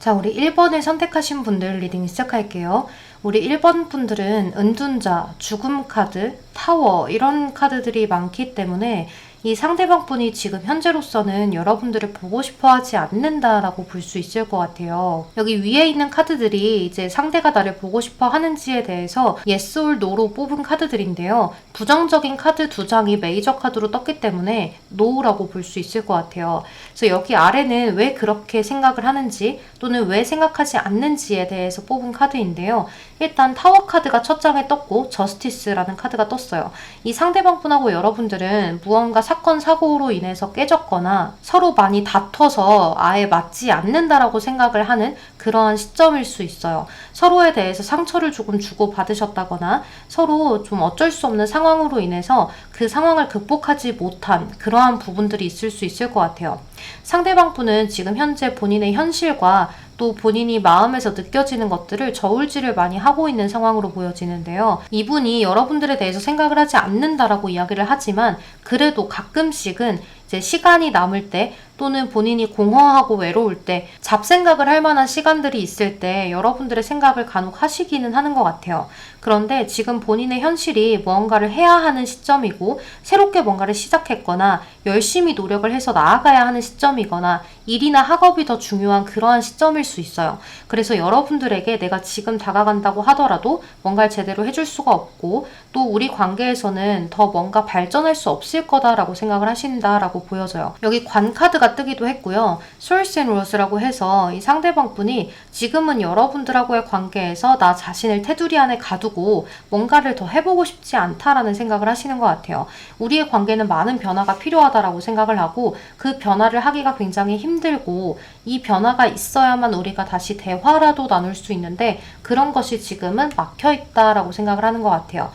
자, 우리 1번을 선택하신 분들 리딩 시작할게요. 우리 1번 분들은 은둔자, 죽음 카드, 타워 이런 카드들이 많기 때문에 이 상대방 분이 지금 현재로서는 여러분들을 보고 싶어 하지 않는다라고 볼 수 있을 것 같아요. 여기 위에 있는 카드들이 이제 상대가 나를 보고 싶어 하는지에 대해서 yes or no로 뽑은 카드들인데요. 부정적인 카드 2장이 메이저 카드로 떴기 때문에 no라고 볼 수 있을 것 같아요. 그래서 여기 아래는 왜 그렇게 생각을 하는지 또는 왜 생각하지 않는지에 대해서 뽑은 카드인데요. 일단 타워 카드가 첫 장에 떴고 저스티스라는 카드가 떴어요. 이 상대방 분하고 여러분들은 무언가 사건 사고로 인해서 깨졌거나 서로 많이 다퉈서 아예 맞지 않는다라고 생각을 하는 그러한 시점일 수 있어요. 서로에 대해서 상처를 조금 주고 받으셨다거나 서로 좀 어쩔 수 없는 상황으로 인해서 그 상황을 극복하지 못한 그러한 부분들이 있을 수 있을 것 같아요. 상대방 분은 지금 현재 본인의 현실과 또 본인이 마음에서 느껴지는 것들을 저울질을 많이 하고 있는 상황으로 보여지는데요. 이분이 여러분들에 대해서 생각을 하지 않는다라고 이야기를 하지만 그래도 가끔씩은 이제 시간이 남을 때 또는 본인이 공허하고 외로울 때 잡생각을 할 만한 시간들이 있을 때 여러분들의 생각을 간혹 하시기는 하는 것 같아요. 그런데 지금 본인의 현실이 무언가를 해야 하는 시점이고 새롭게 뭔가를 시작했거나 열심히 노력을 해서 나아가야 하는 시점이거나 일이나 학업이 더 중요한 그러한 시점일 수 있어요. 그래서 여러분들에게 내가 지금 다가간다고 하더라도 뭔가를 제대로 해줄 수가 없고 또 우리 관계에서는 더 뭔가 발전할 수 없을 거다라고 생각을 하신다라고 보여져요. 여기 관 카드가 뜨기도 했고요. Source and Rose라고 해서 이 상대방 분이 지금은 여러분들하고의 관계에서 나 자신을 테두리 안에 가두고 뭔가를 더 해보고 싶지 않다라는 생각을 하시는 것 같아요. 우리의 관계는 많은 변화가 필요하다라고 생각을 하고 그 변화를 하기가 굉장히 힘들고 이 변화가 있어야만 우리가 다시 대화라도 나눌 수 있는데 그런 것이 지금은 막혀있다라고 생각을 하는 것 같아요.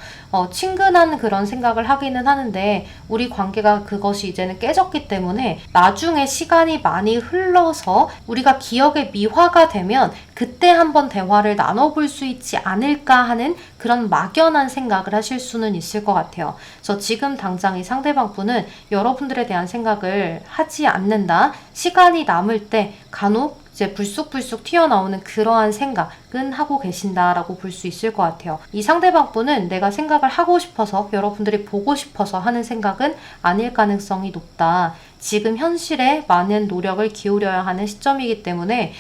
친근한 그런 생각을 하기는 하는데 우리 관계가 그것이 이제는 깨졌기 때문에 나중에 시간이 많이 흘러서 우리가 기억의 미화가 되면 그때 한번 대화를 나눠볼 수 있지 않을까 하는 그런 막연한 생각을 하실 수는 있을 것 같아요. 그래서 지금 당장 이 상대방 분은 여러분들에 대한 생각을 하지 않는다. 시간이 남을 때 간혹 이제 불쑥불쑥 튀어나오는 그러한 생각은 하고 계신다라고 볼 수 있을 것 같아요. 이 상대방 분은 내가 생각을 하고 싶어서 여러분들이 보고 싶어서 하는 생각은 아닐 가능성이 높다. 지금 현실에 많은 노력을 기울여야 하는 시점이기 때문에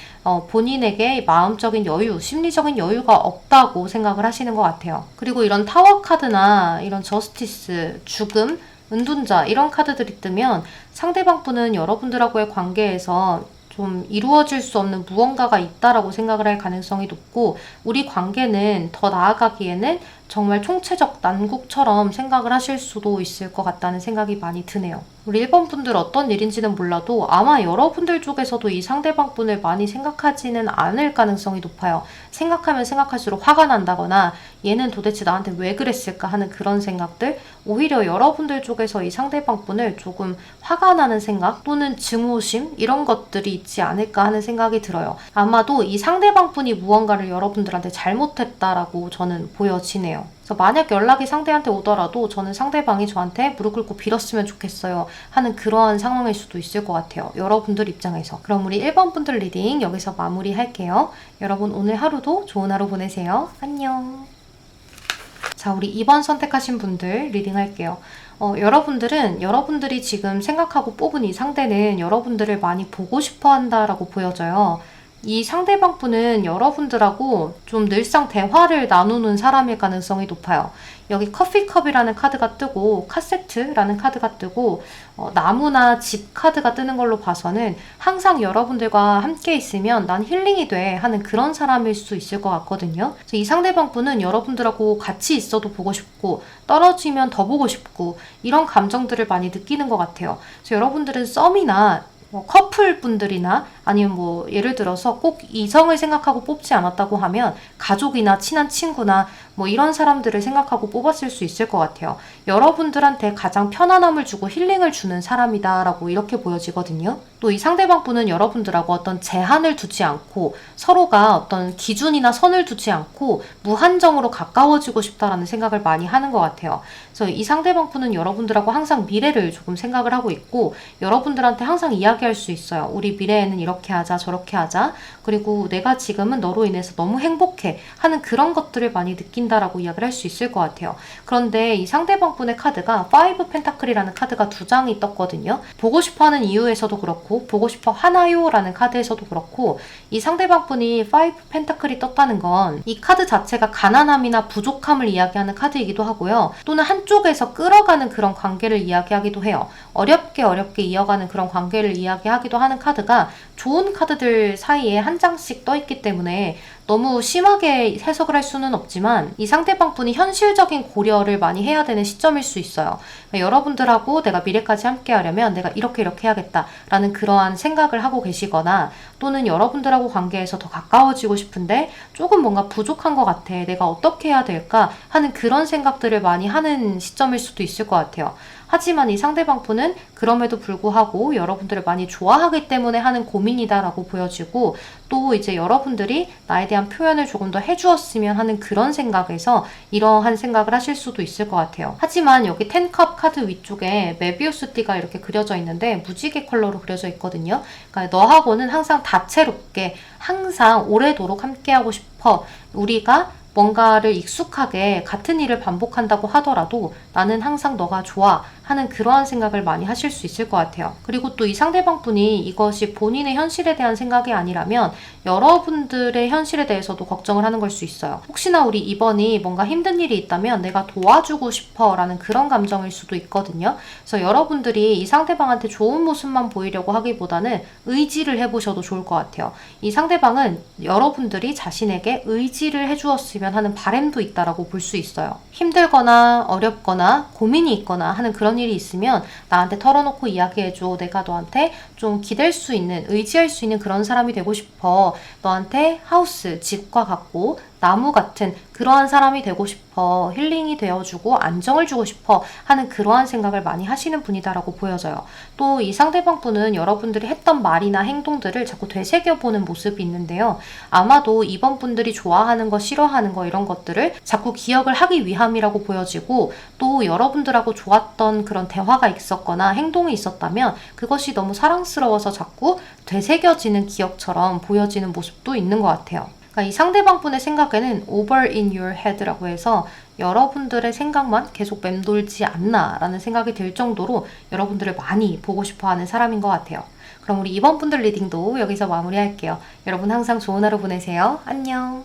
본인에게 마음적인 여유, 심리적인 여유가 없다고 생각을 하시는 것 같아요. 그리고 이런 타워 카드나 이런 저스티스, 죽음, 은둔자 이런 카드들이 뜨면 상대방 분은 여러분들하고의 관계에서 좀 이루어질 수 없는 무언가가 있다라고 생각을 할 가능성이 높고 우리 관계는 더 나아가기에는 정말 총체적 난국처럼 생각을 하실 수도 있을 것 같다는 생각이 많이 드네요. 우리 1번 분들 어떤 일인지는 몰라도 아마 여러분들 쪽에서도 이 상대방 분을 많이 생각하지는 않을 가능성이 높아요. 생각하면 생각할수록 화가 난다거나 얘는 도대체 나한테 왜 그랬을까 하는 그런 생각들, 오히려 여러분들 쪽에서 이 상대방 분을 조금 화가 나는 생각 또는 증오심 이런 것들이 있지 않을까 하는 생각이 들어요. 아마도 이 상대방 분이 무언가를 여러분들한테 잘못했다라고 저는 보여지네요. 그래서 만약 연락이 상대한테 오더라도 저는 상대방이 저한테 무릎 꿇고 빌었으면 좋겠어요 하는 그러한 상황일 수도 있을 것 같아요. 여러분들 입장에서. 그럼 우리 1번 분들 리딩 여기서 마무리할게요. 여러분 오늘 하루도 좋은 하루 보내세요. 안녕. 자, 우리 2번 선택하신 분들 리딩 할게요. 여러분들은 여러분들이 지금 생각하고 뽑은 이 상대는 여러분들을 많이 보고 싶어 한다라고 보여져요. 이 상대방 분은 여러분들하고 좀 늘상 대화를 나누는 사람일 가능성이 높아요. 여기 커피컵이라는 카드가 뜨고 카세트라는 카드가 뜨고 나무나 집 카드가 뜨는 걸로 봐서는 항상 여러분들과 함께 있으면 난 힐링이 돼 하는 그런 사람일 수 있을 것 같거든요. 그래서 이 상대방 분은 여러분들하고 같이 있어도 보고 싶고 떨어지면 더 보고 싶고 이런 감정들을 많이 느끼는 것 같아요. 그래서 여러분들은 썸이나 커플 분들이나 아니면 예를 들어서 꼭 이성을 생각하고 뽑지 않았다고 하면 가족이나 친한 친구나 뭐 이런 사람들을 생각하고 뽑았을 수 있을 것 같아요. 여러분들한테 가장 편안함을 주고 힐링을 주는 사람이다라고 이렇게 보여지거든요. 또 이 상대방 분은 여러분들하고 어떤 제한을 두지 않고 서로가 어떤 기준이나 선을 두지 않고 무한정으로 가까워지고 싶다라는 생각을 많이 하는 것 같아요. 그래서 이 상대방 분은 여러분들하고 항상 미래를 조금 생각을 하고 있고 여러분들한테 항상 이야기할 수 있어요. 우리 미래에는 이렇게 하자 저렇게 하자, 그리고 내가 지금은 너로 인해서 너무 행복해 하는 그런 것들을 많이 느낀다라고 이야기를 할 수 있을 것 같아요. 그런데 이 상대방 분의 카드가 5 펜타클이라는 카드가 2장이 떴거든요. 보고 싶어하는 이유에서도 그렇고 보고 싶어 하나요? 라는 카드에서도 그렇고 이 상대방 분이 5 펜타클이 떴다는 건 이 카드 자체가 가난함이나 부족함을 이야기하는 카드이기도 하고요. 또는 한쪽에서 끌어가는 그런 관계를 이야기하기도 해요. 어렵게 이어가는 그런 관계를 이야기하기도 하는 카드가 좋은 카드들 사이에 한 장씩 떠있기 때문에 너무 심하게 해석을 할 수는 없지만 이 상대방 분이 현실적인 고려를 많이 해야 되는 시점일 수 있어요. 그러니까 여러분들하고 내가 미래까지 함께 하려면 내가 이렇게 해야겠다 라는 그러한 생각을 하고 계시거나, 또는 여러분들하고 관계에서 더 가까워지고 싶은데 조금 뭔가 부족한 것 같아, 내가 어떻게 해야 될까 하는 그런 생각들을 많이 하는 시점일 수도 있을 것 같아요. 하지만 이 상대방 분은 그럼에도 불구하고 여러분들을 많이 좋아하기 때문에 하는 고민이다라고 보여지고, 또 이제 여러분들이 나에 대한 표현을 조금 더 해주었으면 하는 그런 생각에서 이러한 생각을 하실 수도 있을 것 같아요. 하지만 여기 10컵 카드 위쪽에 메비우스 띠가 이렇게 그려져 있는데 무지개 컬러로 그려져 있거든요. 그러니까 너하고는 항상 다채롭게 항상 오래도록 함께하고 싶어. 우리가 뭔가를 익숙하게 같은 일을 반복한다고 하더라도 나는 항상 너가 좋아 하는 그러한 생각을 많이 하실 수 있을 것 같아요. 그리고 또 이 상대방 분이 이것이 본인의 현실에 대한 생각이 아니라면 여러분들의 현실에 대해서도 걱정을 하는 걸 수 있어요. 혹시나 우리 이번이 뭔가 힘든 일이 있다면 내가 도와주고 싶어 라는 그런 감정일 수도 있거든요. 그래서 여러분들이 이 상대방한테 좋은 모습만 보이려고 하기보다는 의지를 해보셔도 좋을 것 같아요. 이 상대방은 여러분들이 자신에게 의지를 해주었으면 하는 바람도 있다라고 볼 수 있어요. 힘들거나 어렵거나 고민이 있거나 하는 그런 일이 있으면 나한테 털어놓고 이야기해줘. 내가 너한테 좀 기댈 수 있는, 의지할 수 있는 그런 사람이 되고 싶어. 너한테 하우스, 집과 같고 나무 같은 그러한 사람이 되고 싶어. 힐링이 되어주고 안정을 주고 싶어 하는 그러한 생각을 많이 하시는 분이다라고 보여져요. 또 이 상대방 분은 여러분들이 했던 말이나 행동들을 자꾸 되새겨보는 모습이 있는데요. 아마도 이번 분들이 좋아하는 거, 싫어하는 거 이런 것들을 자꾸 기억을 하기 위함이라고 보여지고, 또 여러분들하고 좋았던 그런 대화가 있었거나 행동이 있었다면 그것이 너무 사랑스러워서 자꾸 되새겨지는 기억처럼 보여지는 모습도 있는 것 같아요. 그러니까 이 상대방 분의 생각에는 over in your head라고 해서 여러분들의 생각만 계속 맴돌지 않나 라는 생각이 들 정도로 여러분들을 많이 보고 싶어 하는 사람인 것 같아요. 그럼 우리 이번 분들 리딩도 여기서 마무리할게요. 여러분 항상 좋은 하루 보내세요. 안녕.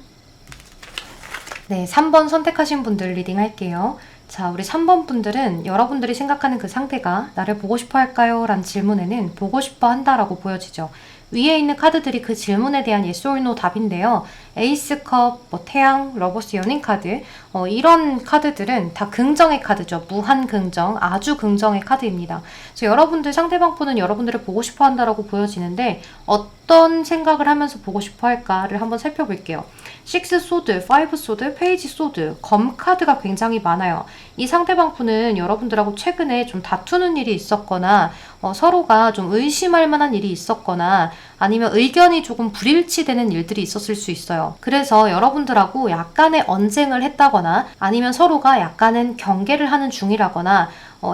네, 3번 선택하신 분들 리딩 할게요. 자, 우리 3번 분들은 여러분들이 생각하는 그 상대가 나를 보고 싶어 할까요? 라는 질문에는 보고 싶어 한다라고 보여지죠. 위에 있는 카드들이 그 질문에 대한 yes or no 답인데요. 에이스컵, 태양, 러버스 연인 카드, 이런 카드들은 다 긍정의 카드죠. 무한 긍정, 아주 긍정의 카드입니다. 그래서 여러분들 상대방 분은 여러분들을 보고 싶어 한다라고 보여지는데 어떤 생각을 하면서 보고 싶어 할까를 한번 살펴볼게요. 6 소드, 5 소드, 페이지 소드, 검 카드가 굉장히 많아요. 이 상대방 분은 여러분들하고 최근에 좀 다투는 일이 있었거나 서로가 좀 의심할 만한 일이 있었거나 아니면 의견이 조금 불일치되는 일들이 있었을 수 있어요. 그래서 여러분들하고 약간의 언쟁을 했다거나 아니면 서로가 약간은 경계를 하는 중이라거나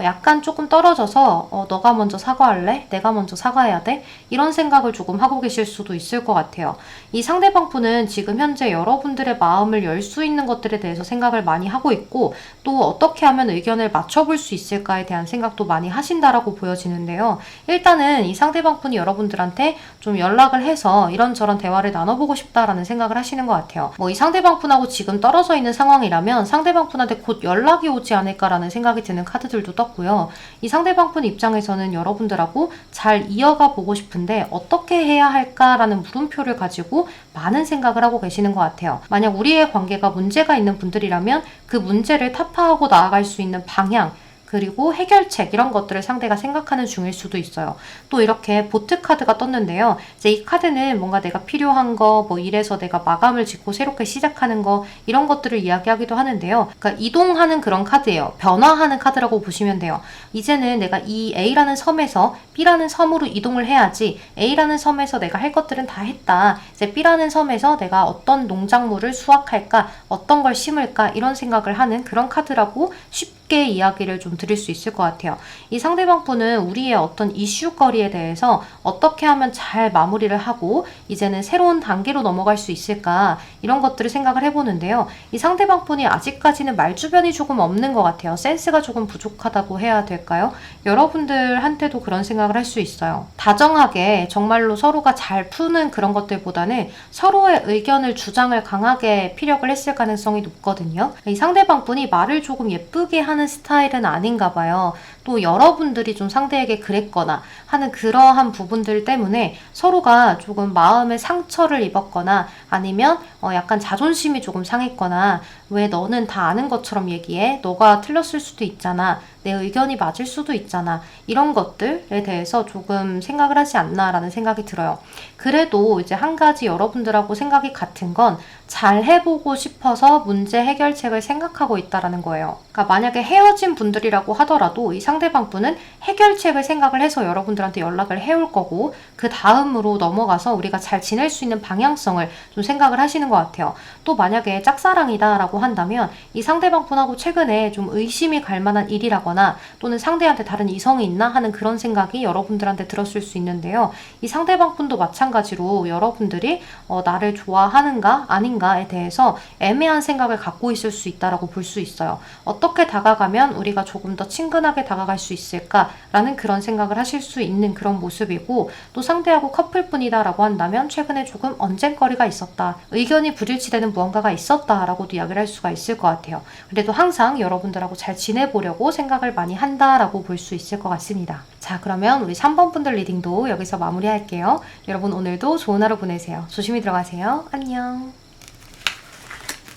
약간 조금 떨어져서 너가 먼저 사과할래? 내가 먼저 사과해야 돼? 이런 생각을 조금 하고 계실 수도 있을 것 같아요. 이 상대방 분은 지금 현재 여러분들의 마음을 열 수 있는 것들에 대해서 생각을 많이 하고 있고, 또 어떻게 하면 의견을 맞춰볼 수 있을까에 대한 생각도 많이 하신다라고 보여지는데요. 일단은 이 상대방 분이 여러분들한테 좀 연락을 해서 이런저런 대화를 나눠보고 싶다라는 생각을 하시는 것 같아요. 이 상대방 분하고 지금 떨어져 있는 상황이라면 상대방 분한테 곧 연락이 오지 않을까라는 생각이 드는 카드들도 떴고요. 이 상대방 분 입장에서는 여러분들하고 잘 이어가 보고 싶은데 어떻게 해야 할까라는 물음표를 가지고 많은 생각을 하고 계시는 것 같아요. 만약 우리의 관계가 문제가 있는 분들이라면 그 문제를 타파하고 나아갈 수 있는 방향, 그리고 해결책 이런 것들을 상대가 생각하는 중일 수도 있어요. 또 이렇게 보트 카드가 떴는데요. 이제 이 카드는 뭔가 내가 필요한 거, 뭐 이래서 내가 마감을 짓고 새롭게 시작하는 거 이런 것들을 이야기하기도 하는데요. 그러니까 이동하는 그런 카드예요. 변화하는 카드라고 보시면 돼요. 이제는 내가 이 A라는 섬에서 B라는 섬으로 이동을 해야지 A라는 섬에서 내가 할 것들은 다 했다. 이제 B라는 섬에서 내가 어떤 농작물을 수확할까, 어떤 걸 심을까 이런 생각을 하는 그런 카드라고 쉽게 이야기를 좀 드릴 수 있을 것 같아요. 이 상대방 분은 우리의 어떤 이슈거리에 대해서 어떻게 하면 잘 마무리를 하고 이제는 새로운 단계로 넘어갈 수 있을까 이런 것들을 생각을 해보는데요. 이 상대방 분이 아직까지는 말주변이 조금 없는 것 같아요. 센스가 조금 부족하다고 해야 될까요? 여러분들한테도 그런 생각을 할 수 있어요. 다정하게 정말로 서로가 잘 푸는 그런 것들보다는 서로의 의견을 주장을 강하게 피력을 했을 가능성이 높거든요. 이 상대방 분이 말을 조금 예쁘게 하는 스타일은 아닌가 봐요. 또 여러분들이 좀 상대에게 그랬거나 하는 그러한 부분들 때문에 서로가 조금 마음의 상처를 입었거나 아니면 약간 자존심이 조금 상했거나 왜 너는 다 아는 것처럼 얘기해? 너가 틀렸을 수도 있잖아. 내 의견이 맞을 수도 있잖아. 이런 것들에 대해서 조금 생각을 하지 않나라는 생각이 들어요. 그래도 이제 한 가지 여러분들하고 생각이 같은 건 잘 해보고 싶어서 문제 해결책을 생각하고 있다라는 거예요. 그러니까 만약에 헤어진 분들이라고 하더라도 이 상대방 분은 해결책을 생각을 해서 여러분들한테 연락을 해올 거고 그 다음으로 넘어가서 우리가 잘 지낼 수 있는 방향성을 좀 생각을 하시는 것 같아요. 또 만약에 짝사랑이다라고 한다면 이 상대방 분하고 최근에 좀 의심이 갈 만한 일이라거나 또는 상대한테 다른 이성이 있나 하는 그런 생각이 여러분들한테 들었을 수 있는데요. 이 상대방 분도 마찬가지로 여러분들이 나를 좋아하는가 아닌가에 대해서 애매한 생각을 갖고 있을 수 있다라고 볼 수 있어요. 어떻게 다가가면 우리가 조금 더 친근하게 다가갈 수 있을까라는 그런 생각을 하실 수 있는 그런 모습이고 또 상대하고 커플뿐이다라고 한다면 최근에 조금 언쟁거리가 있었다. 의견이 불일치되는 무언가가 있었다라고도 이야기를 할 수가 있을 것 같아요. 그래도 항상 여러분들하고 잘 지내보려고 생각을 많이 한다라고 볼 수 있을 것 같습니다. 자, 그러면 우리 3번 분들 리딩도 여기서 마무리할게요. 여러분 오늘도 좋은 하루 보내세요. 조심히 들어가세요. 안녕.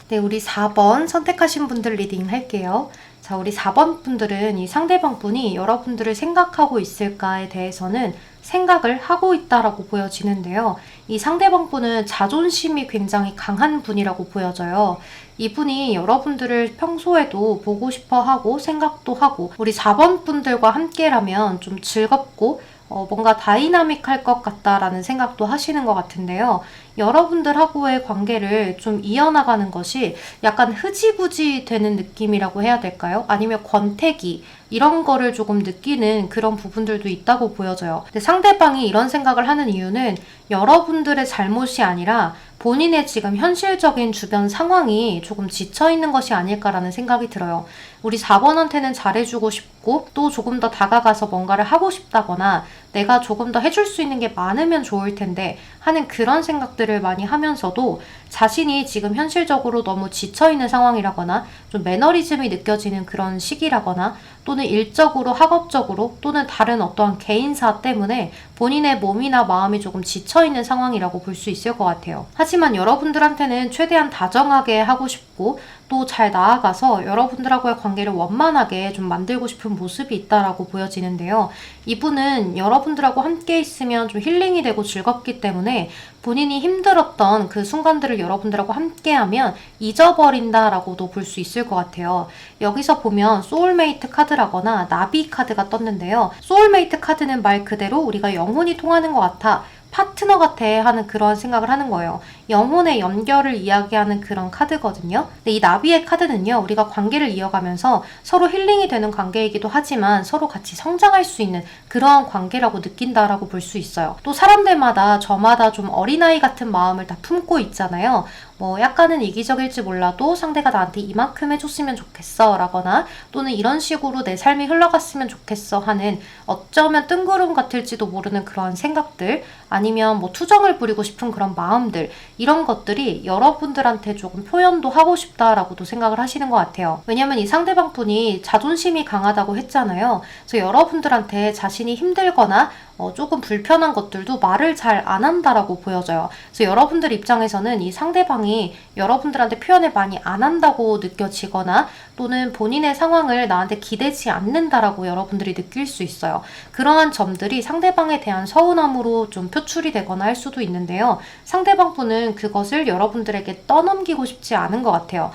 네, 우리 4번 선택하신 분들 리딩 할게요. 자, 우리 4번 분들은 이 상대방 분이 여러분들을 생각하고 있을까에 대해서는 생각을 하고 있다라고 보여지는데요. 이 상대방 분은 자존심이 굉장히 강한 분이라고 보여져요. 이분이 여러분들을 평소에도 보고 싶어 하고 생각도 하고 우리 4번 분들과 함께라면 좀 즐겁고 뭔가 다이나믹할 것 같다라는 생각도 하시는 것 같은데요. 여러분들하고의 관계를 좀 이어나가는 것이 약간 흐지부지 되는 느낌이라고 해야 될까요? 아니면 권태기 이런 거를 조금 느끼는 그런 부분들도 있다고 보여져요. 근데 상대방이 이런 생각을 하는 이유는 여러분들의 잘못이 아니라 본인의 지금 현실적인 주변 상황이 조금 지쳐있는 것이 아닐까라는 생각이 들어요. 우리 4번한테는 잘해주고 싶고 또 조금 더 다가가서 뭔가를 하고 싶다거나 내가 조금 더 해줄 수 있는 게 많으면 좋을 텐데 하는 그런 생각들을 많이 하면서도 자신이 지금 현실적으로 너무 지쳐있는 상황이라거나 좀 매너리즘이 느껴지는 그런 시기라거나 또는 일적으로 학업적으로 또는 다른 어떠한 개인사 때문에 본인의 몸이나 마음이 조금 지쳐있는 상황이라고 볼 수 있을 것 같아요. 하지만 여러분들한테는 최대한 다정하게 하고 싶고 또 잘 나아가서 여러분들하고의 관계를 원만하게 좀 만들고 싶은 모습이 있다라고 보여지는데요. 이분은 여러분들하고 함께 있으면 좀 힐링이 되고 즐겁기 때문에 본인이 힘들었던 그 순간들을 여러분들하고 함께하면 잊어버린다라고도 볼 수 있을 것 같아요. 여기서 보면 소울메이트 카드라거나 나비 카드가 떴는데요. 소울메이트 카드는 말 그대로 우리가 영혼이 통하는 것 같아. 파트너 같아 하는 그런 생각을 하는 거예요. 영혼의 연결을 이야기하는 그런 카드거든요. 근데 이 나비의 카드는요. 우리가 관계를 이어가면서 서로 힐링이 되는 관계이기도 하지만 서로 같이 성장할 수 있는 그러한 관계라고 느낀다라고 볼 수 있어요. 또 사람들마다 저마다 좀 어린아이 같은 마음을 다 품고 있잖아요. 뭐 약간은 이기적일지 몰라도 상대가 나한테 이만큼 해줬으면 좋겠어 라거나 또는 이런 식으로 내 삶이 흘러갔으면 좋겠어 하는 어쩌면 뜬구름 같을지도 모르는 그런 생각들 아니면 뭐 투정을 부리고 싶은 그런 마음들 이런 것들이 여러분들한테 조금 표현도 하고 싶다라고도 생각을 하시는 것 같아요. 왜냐면 이 상대방 분이 자존심이 강하다고 했잖아요. 그래서 여러분들한테 자신이 힘들거나 조금 불편한 것들도 말을 잘 안 한다라고 보여져요. 그래서 여러분들 입장에서는 이 상대방이 여러분들한테 표현을 많이 안 한다고 느껴지거나 또는 본인의 상황을 나한테 기대지 않는다라고 여러분들이 느낄 수 있어요. 그러한 점들이 상대방에 대한 서운함으로 좀 표출이 되거나 할 수도 있는데요. 상대방 분은 그것을 여러분들에게 떠넘기고 싶지 않은 것 같아요.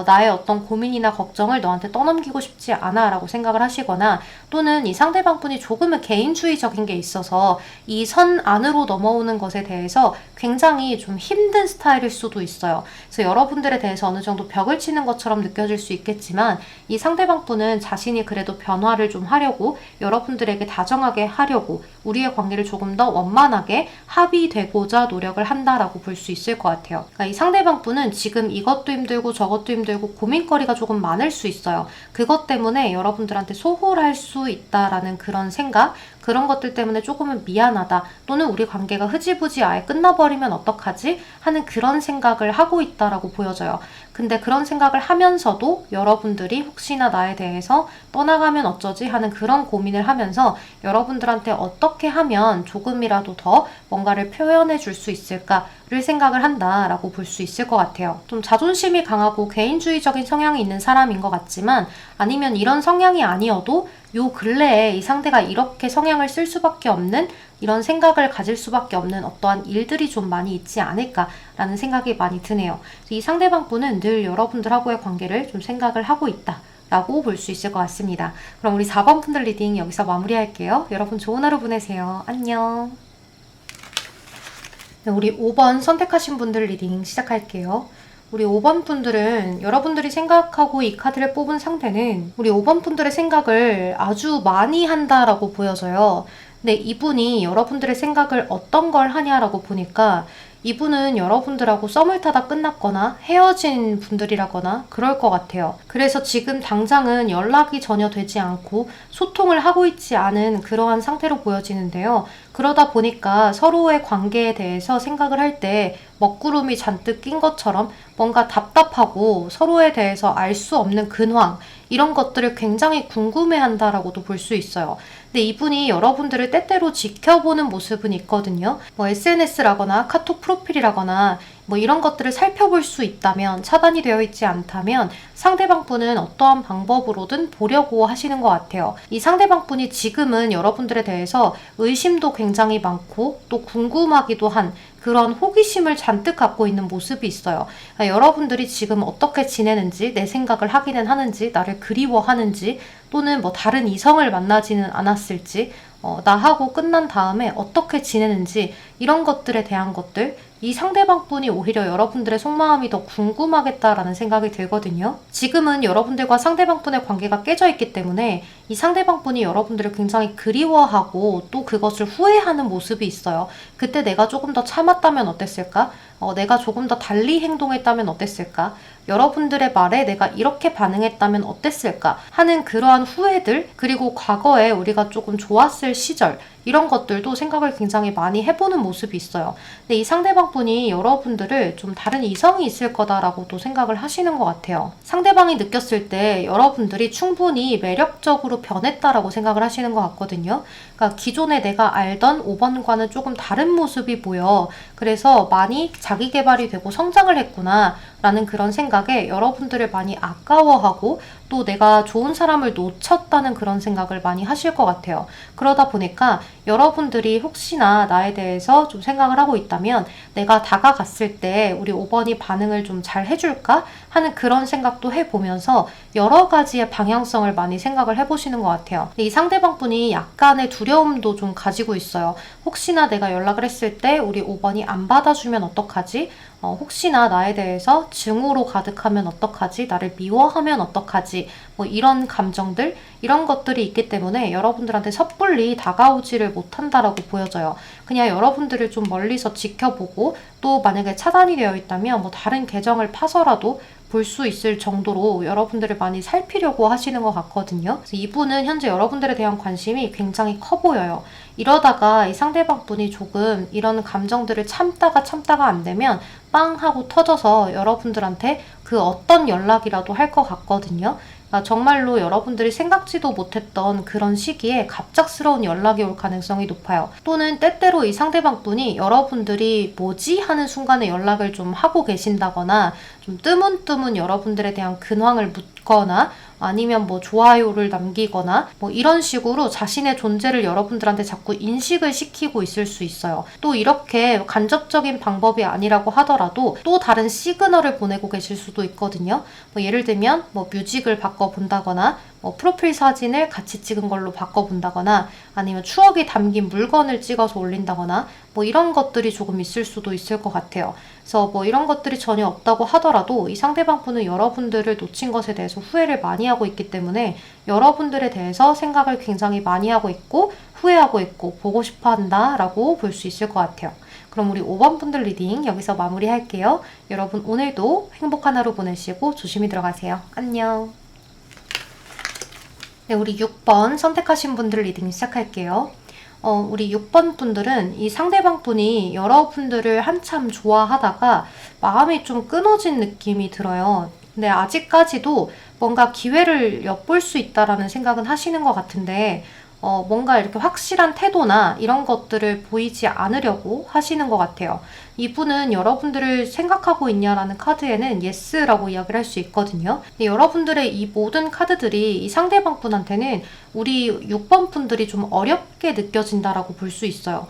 나의 어떤 고민이나 걱정을 너한테 떠넘기고 싶지 않아 라고 생각을 하시거나 또는 이 상대방 분이 조금은 개인주의적인 게 있어서 이 선 안으로 넘어오는 것에 대해서 굉장히 좀 힘든 스타일일 수도 있어요. 그래서 여러분들에 대해서 어느 정도 벽을 치는 것처럼 느껴질 수 있겠지만 이 상대방 분은 자신이 그래도 변화를 좀 하려고 여러분들에게 다정하게 하려고 우리의 관계를 조금 더 원만하게 합의되고자 노력을 한다라고 볼 수 있을 것 같아요. 그러니까 이 상대방 분은 지금 이것도 힘들고 저것도 힘들고 고민거리가 조금 많을 수 있어요. 그것 때문에 여러분들한테 소홀할 수 있다라는 그런 생각, 그런 것들 때문에 조금은 미안하다 또는 우리 관계가 흐지부지 아예 끝나버리면 어떡하지? 하는 그런 생각을 하고 있다라고 보여져요. 근데 그런 생각을 하면서도 여러분들이 혹시나 나에 대해서 떠나가면 어쩌지 하는 그런 고민을 하면서 여러분들한테 어떻게 하면 조금이라도 더 뭔가를 표현해 줄 수 있을까를 생각을 한다라고 볼 수 있을 것 같아요. 좀 자존심이 강하고 개인주의적인 성향이 있는 사람인 것 같지만 아니면 이런 성향이 아니어도 요 근래에 이 상대가 이렇게 성향을 쓸 수밖에 없는 이런 생각을 가질 수밖에 없는 어떠한 일들이 좀 많이 있지 않을까라는 생각이 많이 드네요. 이 상대방 분은 늘 여러분들하고의 관계를 좀 생각을 하고 있다 라고 볼 수 있을 것 같습니다. 그럼 우리 4번 분들 리딩 여기서 마무리할게요. 여러분 좋은 하루 보내세요. 안녕. 네, 우리 5번 선택하신 분들 리딩 시작할게요. 우리 5번 분들은 여러분들이 생각하고 이 카드를 뽑은 상대는 우리 5번 분들의 생각을 아주 많이 한다라고 보여져요. 근데 이분이 여러분들의 생각을 어떤 걸 하냐라고 보니까 이분은 여러분들하고 썸을 타다 끝났거나 헤어진 분들이라거나 그럴 것 같아요. 그래서 지금 당장은 연락이 전혀 되지 않고 소통을 하고 있지 않은 그러한 상태로 보여지는데요. 그러다 보니까 서로의 관계에 대해서 생각을 할 때 먹구름이 잔뜩 낀 것처럼 뭔가 답답하고 서로에 대해서 알 수 없는 근황 이런 것들을 굉장히 궁금해한다라고도 볼 수 있어요. 근데 이분이 여러분들을 때때로 지켜보는 모습은 있거든요. 뭐 SNS라거나 카톡 프로필이라거나 뭐 이런 것들을 살펴볼 수 있다면 차단이 되어 있지 않다면 상대방 분은 어떠한 방법으로든 보려고 하시는 것 같아요. 이 상대방 분이 지금은 여러분들에 대해서 의심도 굉장히 많고 또 궁금하기도 한 그런 호기심을 잔뜩 갖고 있는 모습이 있어요. 그러니까 여러분들이 지금 어떻게 지내는지, 내 생각을 하기는 하는지, 나를 그리워하는지, 또는 뭐 다른 이성을 만나지는 않았을지, 나하고 끝난 다음에 어떻게 지내는지 이런 것들에 대한 것들, 이 상대방 분이 오히려 여러분들의 속마음이 더 궁금하겠다라는 생각이 들거든요. 지금은 여러분들과 상대방 분의 관계가 깨져 있기 때문에 이 상대방 분이 여러분들을 굉장히 그리워하고 또 그것을 후회하는 모습이 있어요. 그때 내가 조금 더 참았다면 어땠을까? 내가 조금 더 달리 행동했다면 어땠을까? 여러분들의 말에 내가 이렇게 반응했다면 어땠을까? 하는 그러한 후회들, 그리고 과거에 우리가 조금 좋았을 시절, 이런 것들도 생각을 굉장히 많이 해보는 모습이 있어요. 근데 이 상대방 분이 여러분들을 좀 다른 이성이 있을 거다라고도 생각을 하시는 것 같아요. 상대방이 느꼈을 때 여러분들이 충분히 매력적으로 변했다라고 생각을 하시는 것 같거든요. 그러니까 기존에 내가 알던 5번과는 조금 다른 모습이 보여. 그래서 많이 자기 개발이 되고 성장을 했구나 라는 그런 생각에 여러분들을 많이 아까워하고 또 내가 좋은 사람을 놓쳤다는 그런 생각을 많이 하실 것 같아요. 그러다 보니까 여러분들이 혹시나 나에 대해서 좀 생각을 하고 있다면 내가 다가갔을 때 우리 5번이 반응을 좀 잘 해줄까 하는 그런 생각도 해보면서 여러 가지의 방향성을 많이 생각을 해보시는 것 같아요. 이 상대방 분이 약간의 두려움도 좀 가지고 있어요. 혹시나 내가 연락을 했을 때 우리 5번이 안 받아주면 어떡하지? 혹시나 나에 대해서 증오로 가득하면 어떡하지? 나를 미워하면 어떡하지? 뭐 이런 감정들, 이런 것들이 있기 때문에 여러분들한테 섣불리 다가오지를 못한다라고 보여져요. 그냥 여러분들을 좀 멀리서 지켜보고 또 만약에 차단이 되어 있다면 뭐 다른 계정을 파서라도 볼 수 있을 정도로 여러분들을 많이 살피려고 하시는 것 같거든요. 그래서 이분은 현재 여러분들에 대한 관심이 굉장히 커 보여요. 이러다가 이 상대방 분이 조금 이런 감정들을 참다가 안 되면 빵 하고 터져서 여러분들한테 그 어떤 연락이라도 할 것 같거든요. 정말로 여러분들이 생각지도 못했던 그런 시기에 갑작스러운 연락이 올 가능성이 높아요. 또는 때때로 이 상대방분이 여러분들이 뭐지? 하는 순간에 연락을 좀 하고 계신다거나 좀 뜨문뜨문 여러분들에 대한 근황을 묻거나 아니면 뭐 좋아요를 남기거나 뭐 이런 식으로 자신의 존재를 여러분들한테 자꾸 인식을 시키고 있을 수 있어요. 또 이렇게 간접적인 방법이 아니라고 하더라도 또 다른 시그널을 보내고 계실 수도 있거든요. 뭐 예를 들면 뭐 뮤직을 바꿔본다거나 뭐 프로필 사진을 같이 찍은 걸로 바꿔본다거나 아니면 추억이 담긴 물건을 찍어서 올린다거나 뭐 이런 것들이 조금 있을 수도 있을 것 같아요. 그래서 뭐 이런 것들이 전혀 없다고 하더라도 이 상대방분은 여러분들을 놓친 것에 대해서 후회를 많이 하고 있기 때문에 여러분들에 대해서 생각을 굉장히 많이 하고 있고 후회하고 있고 보고 싶어 한다라고 볼 수 있을 것 같아요. 그럼 우리 5번 분들 리딩 여기서 마무리할게요. 여러분 오늘도 행복한 하루 보내시고 조심히 들어가세요. 안녕. 네, 우리 6번 선택하신 분들 리딩 시작할게요. 우리 6번 분들은 이 상대방 분이 여러분들을 한참 좋아하다가 마음이 좀 끊어진 느낌이 들어요. 근데 아직까지도 뭔가 기회를 엿볼 수 있다라는 생각은 하시는 것 같은데 뭔가 이렇게 확실한 태도나 이런 것들을 보이지 않으려고 하시는 것 같아요. 이분은 여러분들을 생각하고 있냐라는 카드에는 yes라고 이야기를 할 수 있거든요. 근데 여러분들의 이 모든 카드들이 이 상대방 분한테는 우리 6번 분들이 좀 어렵게 느껴진다라고 볼 수 있어요.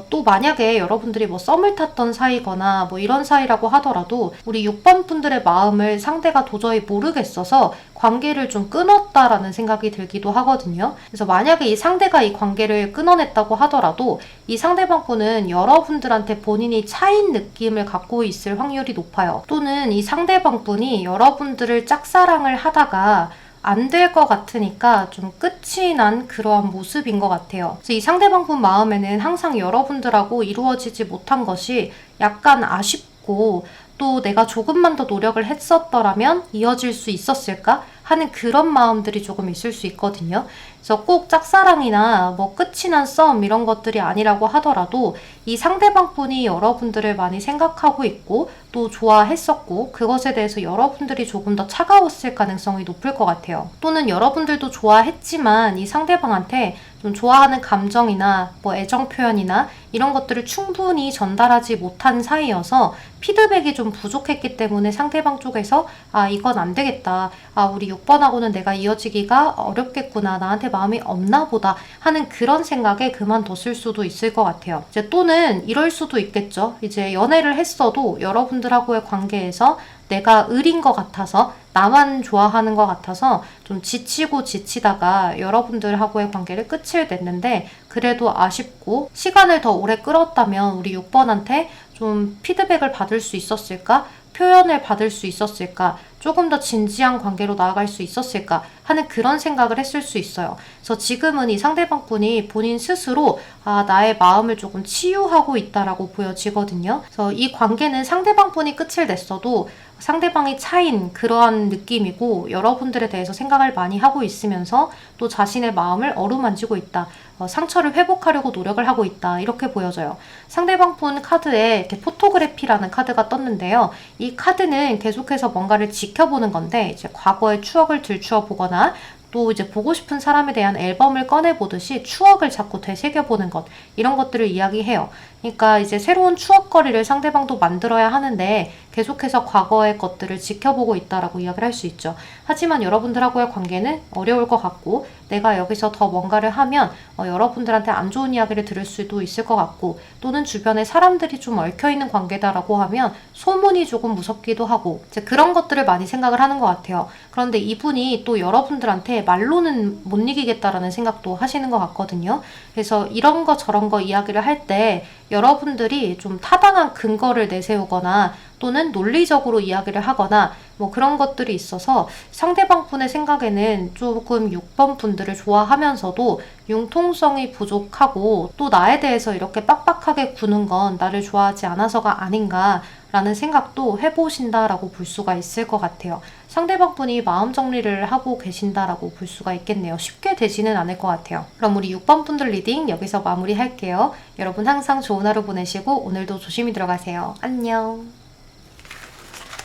또 만약에 여러분들이 뭐 썸을 탔던 사이거나 뭐 이런 사이라고 하더라도 우리 6번 분들의 마음을 상대가 도저히 모르겠어서 관계를 좀 끊었다라는 생각이 들기도 하거든요. 그래서 만약에 이 상대가 이 관계를 끊어냈다고 하더라도 이 상대방 분은 여러분들한테 본인이 차인 느낌을 갖고 있을 확률이 높아요. 또는 이 상대방 분이 여러분들을 짝사랑을 하다가 안 될 것 같으니까 좀 끝이 난 그러한 모습인 것 같아요. 그래서 이 상대방 분 마음에는 항상 여러분들하고 이루어지지 못한 것이 약간 아쉽고 또 내가 조금만 더 노력을 했었더라면 이어질 수 있었을까 하는 그런 마음들이 조금 있을 수 있거든요. 그래서 꼭 짝사랑이나 뭐 끝이 난 썸 이런 것들이 아니라고 하더라도 이 상대방 분이 여러분들을 많이 생각하고 있고 또 좋아했었고 그것에 대해서 여러분들이 조금 더 차가웠을 가능성이 높을 것 같아요. 또는 여러분들도 좋아했지만 이 상대방한테 좀 좋아하는 감정이나 뭐 애정 표현이나 이런 것들을 충분히 전달하지 못한 사이여서 피드백이 좀 부족했기 때문에 상대방 쪽에서 이건 안 되겠다. 우리 6번하고는 내가 이어지기가 어렵겠구나. 나한테 마음이 없나 보다 하는 그런 생각에 그만뒀을 수도 있을 것 같아요. 이제 또는 이럴 수도 있겠죠. 이제 연애를 했어도 여러분들하고의 관계에서 내가 을인 것 같아서 나만 좋아하는 것 같아서 좀 지치고 지치다가 여러분들하고의 관계를 끝을 냈는데 그래도 아쉽고 시간을 더 오래 끌었다면 우리 6번한테 좀 피드백을 받을 수 있었을까? 표현을 받을 수 있었을까? 조금 더 진지한 관계로 나아갈 수 있었을까? 하는 그런 생각을 했을 수 있어요. 그래서 지금은 이 상대방 분이 본인 스스로 나의 마음을 조금 치유하고 있다라고 보여지거든요. 그래서 이 관계는 상대방 분이 끝을 냈어도 상대방이 차인 그러한 느낌이고 여러분들에 대해서 생각을 많이 하고 있으면서 또 자신의 마음을 어루만지고 있다. 상처를 회복하려고 노력을 하고 있다. 이렇게 보여져요. 상대방 분 카드에 이렇게 포토그래피라는 카드가 떴는데요. 이 카드는 계속해서 뭔가를 지켜보는 건데 이제 과거의 추억을 들추어 보거나 또 이제 보고 싶은 사람에 대한 앨범을 꺼내보듯이 추억을 자꾸 되새겨보는 것 이런 것들을 이야기해요. 그러니까 이제 새로운 추억거리를 상대방도 만들어야 하는데 계속해서 과거의 것들을 지켜보고 있다라고 이야기를 할 수 있죠. 하지만 여러분들하고의 관계는 어려울 것 같고 내가 여기서 더 뭔가를 하면 여러분들한테 안 좋은 이야기를 들을 수도 있을 것 같고 또는 주변에 사람들이 좀 얽혀있는 관계다라고 하면 소문이 조금 무섭기도 하고 이제 그런 것들을 많이 생각을 하는 것 같아요. 그런데 이분이 또 여러분들한테 말로는 못 이기겠다라는 생각도 하시는 것 같거든요. 그래서 이런 거 저런 거 이야기를 할 때 여러분들이 좀 타당한 근거를 내세우거나 또는 논리적으로 이야기를 하거나 뭐 그런 것들이 있어서 상대방 분의 생각에는 조금 6번 분들을 좋아하면서도 융통성이 부족하고 또 나에 대해서 이렇게 빡빡하게 구는 건 나를 좋아하지 않아서가 아닌가 라는 생각도 해보신다라고 볼 수가 있을 것 같아요. 상대방 분이 마음 정리를 하고 계신다라고 볼 수가 있겠네요. 쉽게 되지는 않을 것 같아요. 그럼 우리 6번 분들 리딩 여기서 마무리할게요. 여러분 항상 좋은 하루 보내시고 오늘도 조심히 들어가세요. 안녕.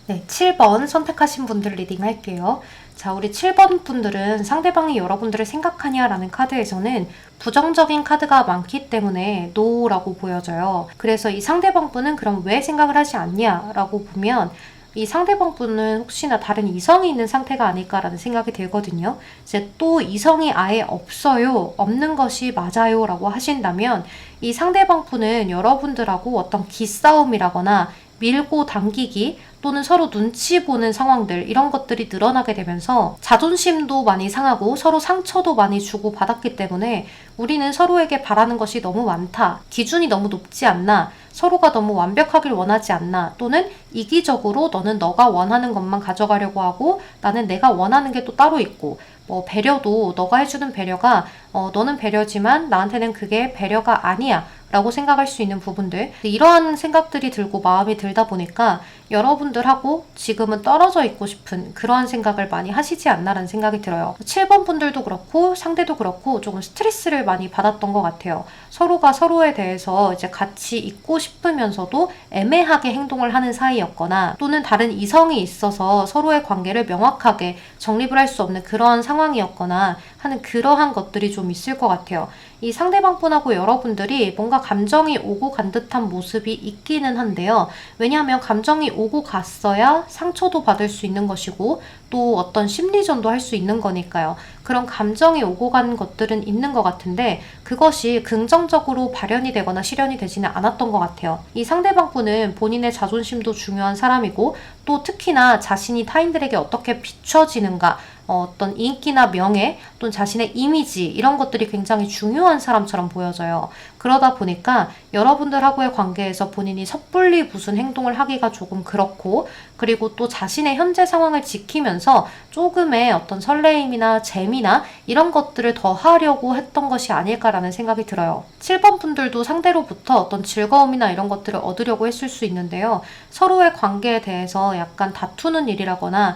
네, 7번 선택하신 분들 리딩 할게요. 자, 우리 7번 분들은 상대방이 여러분들을 생각하냐라는 카드에서는 부정적인 카드가 많기 때문에 노라고 보여져요. 그래서 이 상대방 분은 그럼 왜 생각을 하지 않냐라고 보면 이 상대방 분은 혹시나 다른 이성이 있는 상태가 아닐까라는 생각이 들거든요. 이제 또 이성이 아예 없어요, 없는 것이 맞아요 라고 하신다면 이 상대방 분은 여러분들하고 어떤 기싸움이라거나 밀고 당기기 또는 서로 눈치 보는 상황들, 이런 것들이 늘어나게 되면서 자존심도 많이 상하고 서로 상처도 많이 주고 받았기 때문에 우리는 서로에게 바라는 것이 너무 많다, 기준이 너무 높지 않나, 서로가 너무 완벽하길 원하지 않나, 또는 이기적으로 너는 너가 원하는 것만 가져가려고 하고 나는 내가 원하는 게 또 따로 있고, 뭐 배려도 너가 해주는 배려가 너는 배려지만 나한테는 그게 배려가 아니야 라고 생각할 수 있는 부분들, 이러한 생각들이 들고 마음이 들다 보니까 여러분들하고 지금은 떨어져 있고 싶은 그러한 생각을 많이 하시지 않나라는 생각이 들어요. 7번 분들도 그렇고 상대도 그렇고 조금 스트레스를 많이 받았던 것 같아요. 서로가 서로에 대해서 이제 같이 있고 싶으면서도 애매하게 행동을 하는 사이였거나 또는 다른 이성이 있어서 서로의 관계를 명확하게 정립을 할 수 없는 그러한 상황이었거나 하는 그러한 것들이 좀 있을 것 같아요. 이 상대방 분하고 여러분들이 뭔가 감정이 오고 간 듯한 모습이 있기는 한데요. 왜냐하면 감정이 오고 갔어야 상처도 받을 수 있는 것이고 또 어떤 심리전도 할 수 있는 거니까요. 그런 감정이 오고 간 것들은 있는 것 같은데 그것이 긍정적으로 발현이 되거나 실현이 되지는 않았던 것 같아요. 이 상대방 분은 본인의 자존심도 중요한 사람이고 또 특히나 자신이 타인들에게 어떻게 비춰지는가, 어떤 인기나 명예 또는 자신의 이미지, 이런 것들이 굉장히 중요한 사람처럼 보여져요. 그러다 보니까 여러분들하고의 관계에서 본인이 섣불리 무슨 행동을 하기가 조금 그렇고, 그리고 또 자신의 현재 상황을 지키면서 조금의 어떤 설레임이나 재미나 이런 것들을 더 하려고 했던 것이 아닐까라는 생각이 들어요. 7번 분들도 상대로부터 어떤 즐거움이나 이런 것들을 얻으려고 했을 수 있는데요. 서로의 관계에 대해서 약간 다투는 일이라거나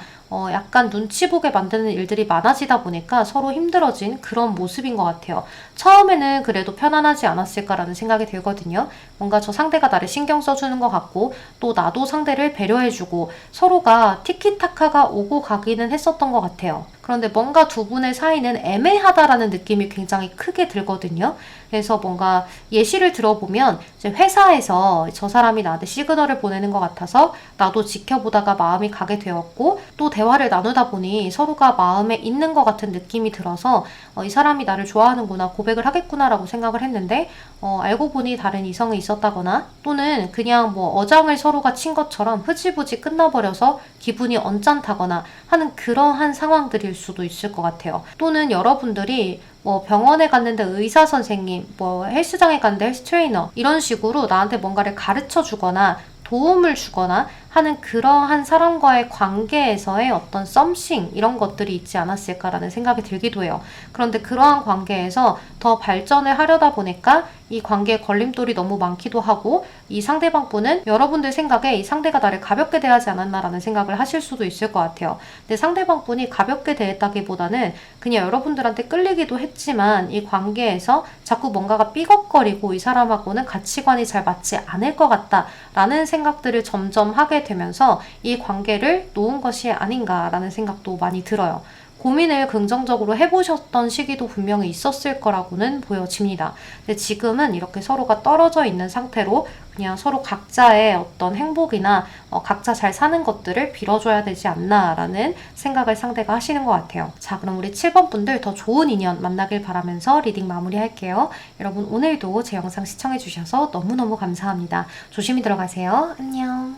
약간 눈치 보게 만드는 일들이 많아지다 보니까 서로 힘들어진 그런 모습인 것 같아요. 처음에는 그래도 편안하지 않았을까라는 생각이 들거든요. 뭔가 저 상대가 나를 신경 써주는 것 같고 또 나도 상대를 배려해주고 서로가 티키타카가 오고 가기는 했었던 것 같아요. 그런데 뭔가 두 분의 사이는 애매하다라는 느낌이 굉장히 크게 들거든요. 그래서 뭔가 예시를 들어보면 이제 회사에서 저 사람이 나한테 시그널을 보내는 것 같아서 나도 지켜보다가 마음이 가게 되었고 또 대화를 나누다 보니 서로가 마음에 있는 것 같은 느낌이 들어서 이 사람이 나를 좋아하는구나, 고백을 하겠구나라고 생각을 했는데 알고 보니 다른 이성이 있었다거나 또는 그냥 뭐 어장을 서로가 친 것처럼 흐지부지 끝나버려서 기분이 언짢다거나 하는 그러한 상황들일 수도 있을 것 같아요. 또는 여러분들이 뭐 병원에 갔는데 의사 선생님, 뭐 헬스장에 갔는데 헬스 트레이너, 이런 식으로 나한테 뭔가를 가르쳐 주거나 도움을 주거나 하는 그러한 사람과의 관계에서의 어떤 썸씽, 이런 것들이 있지 않았을까라는 생각이 들기도 해요. 그런데 그러한 관계에서 더 발전을 하려다 보니까 이 관계에 걸림돌이 너무 많기도 하고 이 상대방 분은 여러분들 생각에 이 상대가 나를 가볍게 대하지 않았나라는 생각을 하실 수도 있을 것 같아요. 근데 상대방 분이 가볍게 대했다기보다는 그냥 여러분들한테 끌리기도 했지만 이 관계에서 자꾸 뭔가가 삐걱거리고 이 사람하고는 가치관이 잘 맞지 않을 것 같다라는 생각들을 점점 하게 되면서 이 관계를 놓은 것이 아닌가라는 생각도 많이 들어요. 고민을 긍정적으로 해보셨던 시기도 분명히 있었을 거라고는 보여집니다. 근데 지금은 이렇게 서로가 떨어져 있는 상태로 그냥 서로 각자의 어떤 행복이나 각자 잘 사는 것들을 빌어줘야 되지 않나라는 생각을 상대가 하시는 것 같아요. 자, 그럼 우리 7번 분들 더 좋은 인연 만나길 바라면서 리딩 마무리할게요. 여러분 오늘도 제 영상 시청해주셔서 너무너무 감사합니다. 조심히 들어가세요. 안녕.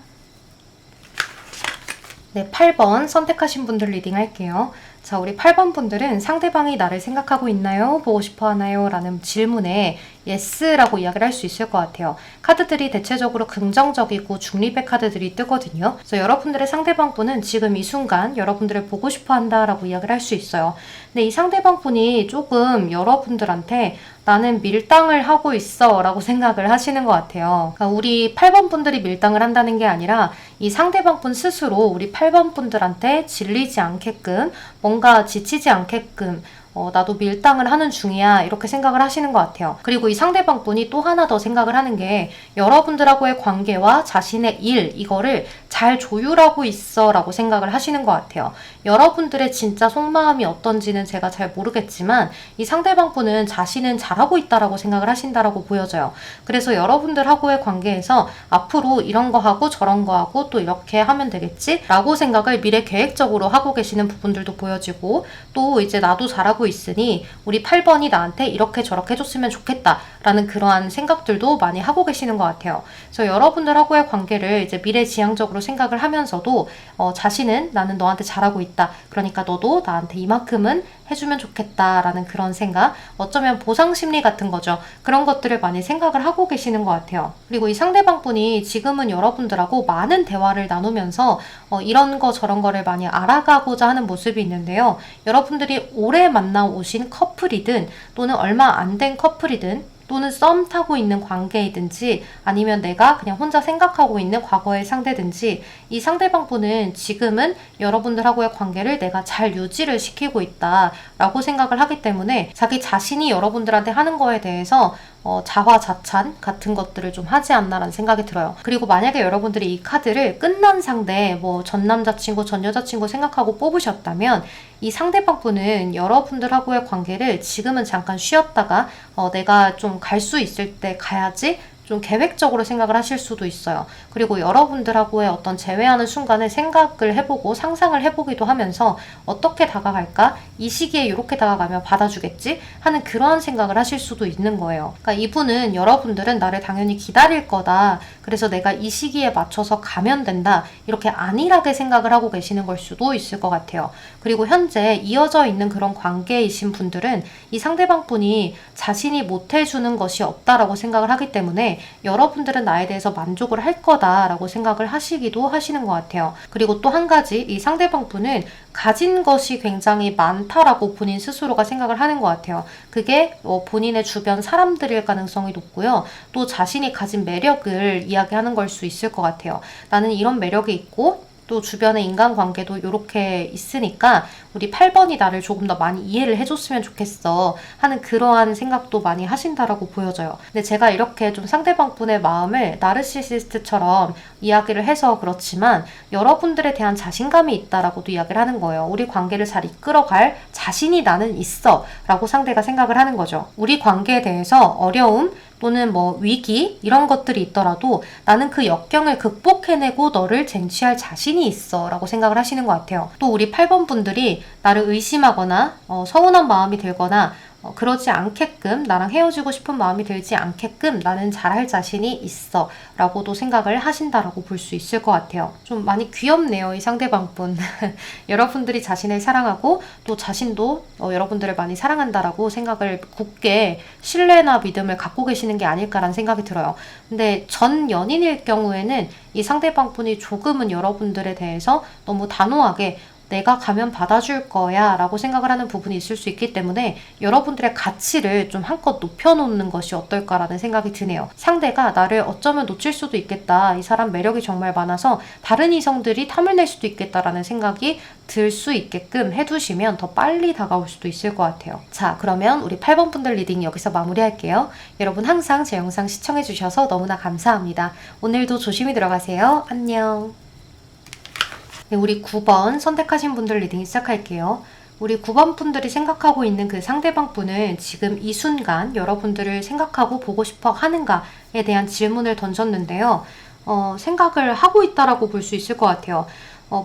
네, 8번 선택하신 분들 리딩 할게요. 자, 우리 8번 분들은 상대방이 나를 생각하고 있나요? 보고 싶어 하나요? 라는 질문에 예스라고 이야기를 할 수 있을 것 같아요. 카드들이 대체적으로 긍정적이고 중립의 카드들이 뜨거든요. 그래서 여러분들의 상대방 분은 지금 이 순간 여러분들을 보고 싶어 한다라고 이야기를 할 수 있어요. 근데 이 상대방 분이 조금 여러분들한테 나는 밀당을 하고 있어 라고 생각을 하시는 것 같아요. 그러니까 우리 8번 분들이 밀당을 한다는 게 아니라 이 상대방 분 스스로 우리 8번 분들한테 질리지 않게끔, 뭔가 지치지 않게끔 나도 밀당을 하는 중이야 이렇게 생각을 하시는 것 같아요. 그리고 이 상대방분이 또 하나 더 생각을 하는 게 여러분들하고의 관계와 자신의 일 이거를 잘 조율하고 있어 라고 생각을 하시는 것 같아요. 여러분들의 진짜 속마음이 어떤지는 제가 잘 모르겠지만 이 상대방분은 자신은 잘하고 있다라고 생각을 하신다라고 보여져요. 그래서 여러분들하고의 관계에서 앞으로 이런 거 하고 저런 거 하고 또 이렇게 하면 되겠지? 라고 생각을 미래 계획적으로 하고 계시는 부분들도 보여지고 또 이제 나도 잘하고 있으니 우리 8번이 나한테 이렇게 저렇게 해줬으면 좋겠다 라는 그러한 생각들도 많이 하고 계시는 것 같아요. 그래서 여러분들하고의 관계를 이제 미래지향적으로 생각을 하면서도 자신은 나는 너한테 잘하고 있다. 그러니까 너도 나한테 이만큼은 해주면 좋겠다라는 그런 생각, 어쩌면 보상심리 같은 거죠. 그런 것들을 많이 생각을 하고 계시는 것 같아요. 그리고 이 상대방분이 지금은 여러분들하고 많은 대화를 나누면서 이런 거 저런 거를 많이 알아가고자 하는 모습이 있는데요. 여러분들이 오래 만나 오신 커플이든 또는 얼마 안 된 커플이든 또는 썸 타고 있는 관계이든지 아니면 내가 그냥 혼자 생각하고 있는 과거의 상대든지 이 상대방분은 지금은 여러분들하고의 관계를 내가 잘 유지를 시키고 있다라고 생각을 하기 때문에 자기 자신이 여러분들한테 하는 거에 대해서 자화자찬 같은 것들을 좀 하지 않나라는 생각이 들어요. 그리고 만약에 여러분들이 이 카드를 끝난 상대, 뭐 전 남자친구, 전 여자친구 생각하고 뽑으셨다면 이 상대방분은 여러분들하고의 관계를 지금은 잠깐 쉬었다가 내가 좀 갈 수 있을 때 가야지 좀 계획적으로 생각을 하실 수도 있어요. 그리고 여러분들하고의 어떤 제외하는 순간을 생각을 해보고 상상을 해보기도 하면서 어떻게 다가갈까? 이 시기에 이렇게 다가가면 받아주겠지? 하는 그러한 생각을 하실 수도 있는 거예요. 그러니까 이분은 여러분들은 나를 당연히 기다릴 거다. 그래서 내가 이 시기에 맞춰서 가면 된다. 이렇게 안일하게 생각을 하고 계시는 걸 수도 있을 것 같아요. 그리고 현재 이어져 있는 그런 관계이신 분들은 이 상대방 분이 자신이 못해주는 것이 없다라고 생각을 하기 때문에 여러분들은 나에 대해서 만족을 할 거다라고 생각을 하시기도 하시는 것 같아요. 그리고 또 한 가지 이 상대방 분은 가진 것이 굉장히 많다라고 본인 스스로가 생각을 하는 것 같아요. 그게 본인의 주변 사람들일 가능성이 높고요. 또 자신이 가진 매력을 이야기하는 걸 수 있을 것 같아요. 나는 이런 매력이 있고 또 주변의 인간관계도 이렇게 있으니까 우리 8번이 나를 조금 더 많이 이해를 해줬으면 좋겠어 하는 그러한 생각도 많이 하신다라고 보여져요. 근데 제가 이렇게 좀 상대방분의 마음을 나르시시스트처럼 이야기를 해서 그렇지만 여러분들에 대한 자신감이 있다라고도 이야기를 하는 거예요. 우리 관계를 잘 이끌어갈 자신이 나는 있어 라고 상대가 생각을 하는 거죠. 우리 관계에 대해서 어려움 또는 뭐 위기 이런 것들이 있더라도 나는 그 역경을 극복해내고 너를 쟁취할 자신이 있어 라고 생각을 하시는 것 같아요. 또 우리 8번 분들이 나를 의심하거나 서운한 마음이 들거나 그러지 않게끔 나랑 헤어지고 싶은 마음이 들지 않게끔 나는 잘할 자신이 있어 라고도 생각을 하신다라고 볼 수 있을 것 같아요. 좀 많이 귀엽네요, 이 상대방분. 여러분들이 자신을 사랑하고 또 자신도 여러분들을 많이 사랑한다라고 생각을 굳게 신뢰나 믿음을 갖고 계시는 게 아닐까라는 생각이 들어요. 근데 전 연인일 경우에는 이 상대방분이 조금은 여러분들에 대해서 너무 단호하게 내가 가면 받아줄 거야 라고 생각을 하는 부분이 있을 수 있기 때문에 여러분들의 가치를 좀 한껏 높여놓는 것이 어떨까라는 생각이 드네요. 상대가 나를 어쩌면 놓칠 수도 있겠다. 이 사람 매력이 정말 많아서 다른 이성들이 탐을 낼 수도 있겠다라는 생각이 들 수 있게끔 해두시면 더 빨리 다가올 수도 있을 것 같아요. 자, 그러면 우리 8번 분들 리딩 여기서 마무리할게요. 여러분 항상 제 영상 시청해주셔서 너무나 감사합니다. 오늘도 조심히 들어가세요. 안녕. 네, 우리 9번 선택하신 분들 리딩 시작할게요. 우리 9번 분들이 생각하고 있는 그 상대방 분은 지금 이 순간 여러분들을 생각하고 보고 싶어 하는가에 대한 질문을 던졌는데요. 생각을 하고 있다라고 볼 수 있을 것 같아요.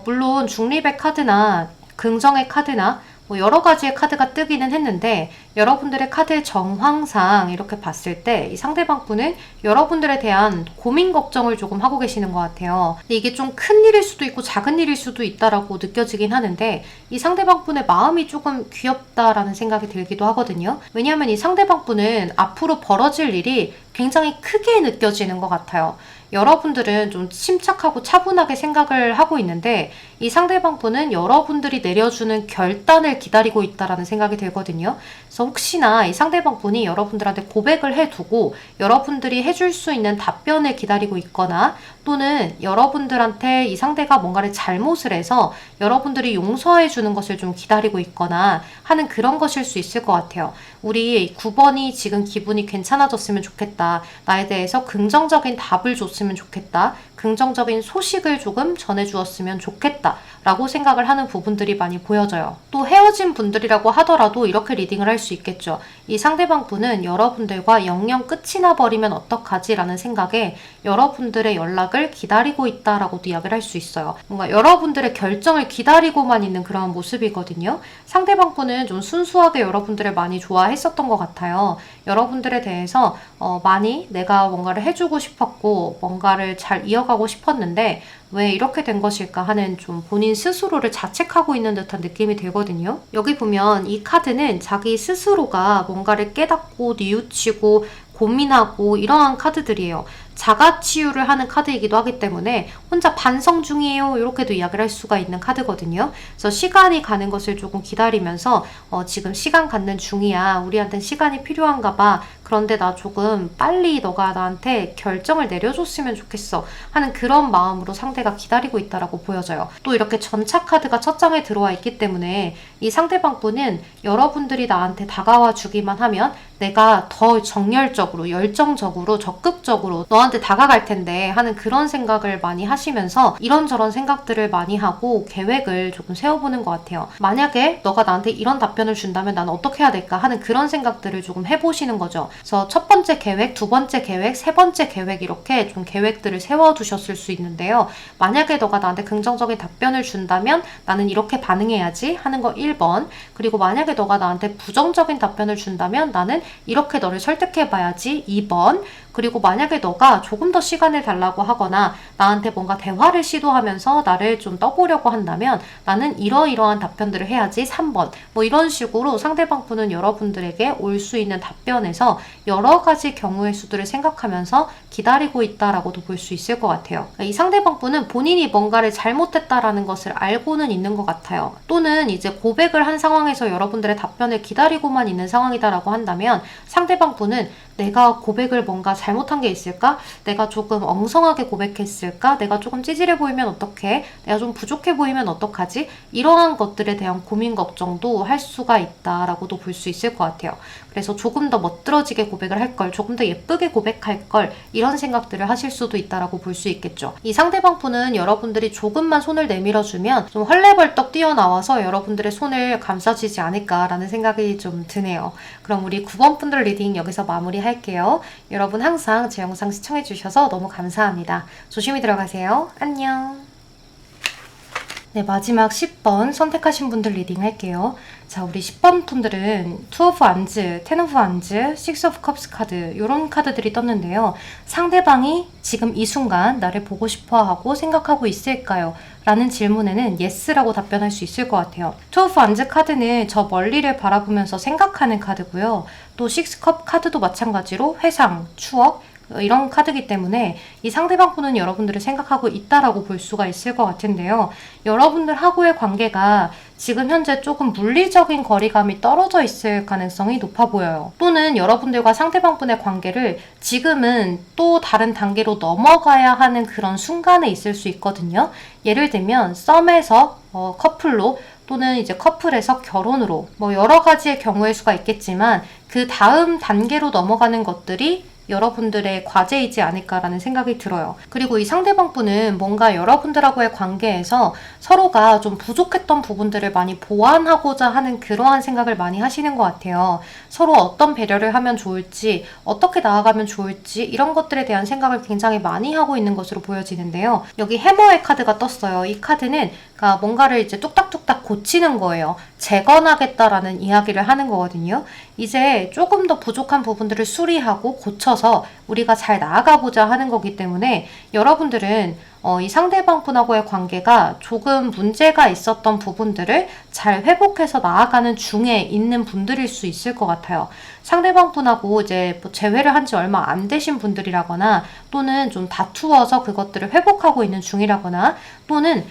물론 중립의 카드나 긍정의 카드나 뭐 여러 가지의 카드가 뜨기는 했는데 여러분들의 카드 정황상 이렇게 봤을 때 이 상대방 분은 여러분들에 대한 고민 걱정을 조금 하고 계시는 것 같아요. 근데 이게 좀 큰 일일 수도 있고 작은 일일 수도 있다라고 느껴지긴 하는데 이 상대방 분의 마음이 조금 귀엽다라는 생각이 들기도 하거든요. 왜냐하면 이 상대방 분은 앞으로 벌어질 일이 굉장히 크게 느껴지는 것 같아요. 여러분들은 좀 침착하고 차분하게 생각을 하고 있는데 이 상대방 분은 여러분들이 내려주는 결단을 기다리고 있다라는 생각이 들거든요. 그래서 혹시나 이 상대방 분이 여러분들한테 고백을 해두고 여러분들이 해줄 수 있는 답변을 기다리고 있거나 또는 여러분들한테 이 상대가 뭔가를 잘못을 해서 여러분들이 용서해 주는 것을 좀 기다리고 있거나 하는 그런 것일 수 있을 것 같아요. 우리 9번이 지금 기분이 괜찮아졌으면 좋겠다. 나에 대해서 긍정적인 답을 줬으면 좋겠다. 긍정적인 소식을 조금 전해주었으면 좋겠다 라고 생각을 하는 부분들이 많이 보여져요. 또 헤어진 분들이라고 하더라도 이렇게 리딩을 할 수 있겠죠. 이 상대방 분은 여러분들과 영영 끝이 나버리면 어떡하지 라는 생각에 여러분들의 연락을 기다리고 있다라고도 이야기를 할 수 있어요. 뭔가 여러분들의 결정을 기다리고만 있는 그런 모습이거든요. 상대방 분은 좀 순수하게 여러분들을 많이 좋아했었던 것 같아요. 여러분들에 대해서 많이 내가 뭔가를 해주고 싶었고 뭔가를 잘 이어가고 싶었는데 왜 이렇게 된 것일까 하는 좀 본인 스스로를 자책하고 있는 듯한 느낌이 들거든요. 여기 보면 이 카드는 자기 스스로가 뭔가를 깨닫고 뉘우치고 고민하고 이러한 카드들이에요. 자가치유를 하는 카드이기도 하기 때문에 혼자 반성 중이에요 이렇게도 이야기를 할 수가 있는 카드거든요. 그래서 시간이 가는 것을 조금 기다리면서 지금 시간 갖는 중이야. 우리한테는 시간이 필요한가 봐. 그런데 나 조금 빨리 너가 나한테 결정을 내려줬으면 좋겠어 하는 그런 마음으로 상대가 기다리고 있다라고 보여져요. 또 이렇게 전차 카드가 첫 장에 들어와 있기 때문에 이 상대방 분은 여러분들이 나한테 다가와 주기만 하면 내가 더 정열적으로 열정적으로 적극적으로 너한테 다가갈 텐데 하는 그런 생각을 많이 하시면서 이런저런 생각들을 많이 하고 계획을 조금 세워보는 것 같아요. 만약에 너가 나한테 이런 답변을 준다면 난 어떻게 해야 될까 하는 그런 생각들을 조금 해보시는 거죠. 그래서 첫 번째 계획, 두 번째 계획, 세 번째 계획 이렇게 좀 계획들을 세워두셨을 수 있는데요. 만약에 너가 나한테 긍정적인 답변을 준다면 나는 이렇게 반응해야지 하는 거 1번. 그리고 만약에 너가 나한테 부정적인 답변을 준다면 나는 이렇게 너를 설득해봐야지 2번. 그리고 만약에 너가 조금 더 시간을 달라고 하거나 나한테 뭔가 대화를 시도하면서 나를 좀 떠보려고 한다면 나는 이러이러한 답변들을 해야지 3번. 뭐 이런 식으로 상대방 분은 여러분들에게 올 수 있는 답변에서 여러 가지 경우의 수들을 생각하면서 기다리고 있다라고도 볼 수 있을 것 같아요. 이 상대방 분은 본인이 뭔가를 잘못했다라는 것을 알고는 있는 것 같아요. 또는 이제 고백을 한 상황에서 여러분들의 답변을 기다리고만 있는 상황이다라고 한다면 상대방 분은 내가 고백을 뭔가 잘못한 게 있을까? 내가 조금 엉성하게 고백했을까? 내가 조금 찌질해 보이면 어떡해? 내가 좀 부족해 보이면 어떡하지? 이러한 것들에 대한 고민 걱정도 할 수가 있다라고도 볼 수 있을 것 같아요. 그래서 조금 더 멋들어지게 고백을 할 걸, 조금 더 예쁘게 고백할 걸 이런 생각들을 하실 수도 있다라고 볼 수 있겠죠. 이 상대방 분은 여러분들이 조금만 손을 내밀어주면 좀 헐레벌떡 뛰어나와서 여러분들의 손을 감싸주지 않을까라는 생각이 좀 드네요. 그럼 우리 9번 분들 리딩 여기서 마무리할게요. 여러분 항상 제 영상 시청해주셔서 너무 감사합니다. 조심히 들어가세요. 안녕. 네, 마지막 10번 선택하신 분들 리딩 할게요. 자, 우리 10번 분들은 투 오브 안즈, 텐 오브 안즈, 식스 오브 컵스 카드 이런 카드들이 떴는데요. 상대방이 지금 이 순간 나를 보고 싶어 하고 생각하고 있을까요? 라는 질문에는 yes라고 답변할 수 있을 것 같아요. 투 오브 안즈 카드는 저 멀리를 바라보면서 생각하는 카드고요. 또 식스 컵 카드도 마찬가지로 회상, 추억, 이런 카드이기 때문에 이 상대방 분은 여러분들을 생각하고 있다라고 볼 수가 있을 것 같은데요. 여러분들하고의 관계가 지금 현재 조금 물리적인 거리감이 떨어져 있을 가능성이 높아 보여요. 또는 여러분들과 상대방 분의 관계를 지금은 또 다른 단계로 넘어가야 하는 그런 순간에 있을 수 있거든요. 예를 들면 썸에서 커플로 또는 이제 커플에서 결혼으로 뭐 여러 가지의 경우의 수가 있겠지만 그 다음 단계로 넘어가는 것들이 여러분들의 과제이지 않을까라는 생각이 들어요. 그리고 이 상대방 분은 뭔가 여러분들하고의 관계에서 서로가 좀 부족했던 부분들을 많이 보완하고자 하는 그러한 생각을 많이 하시는 것 같아요. 서로 어떤 배려를 하면 좋을지, 어떻게 나아가면 좋을지 이런 것들에 대한 생각을 굉장히 많이 하고 있는 것으로 보여지는데요. 여기 해머의 카드가 떴어요. 이 카드는 그러니까 뭔가를 이제 뚝딱뚝딱 고치는 거예요. 재건하겠다라는 이야기를 하는 거거든요. 이제 조금 더 부족한 부분들을 수리하고 고쳐서 우리가 잘 나아가보자 하는 거기 때문에 여러분들은 이 상대방 분하고의 관계가 조금 문제가 있었던 부분들을 잘 회복해서 나아가는 중에 있는 분들일 수 있을 것 같아요. 상대방 분하고 이제 뭐 재회를 한 지 얼마 안 되신 분들이라거나 또는 좀 다투어서 그것들을 회복하고 있는 중이라거나 또는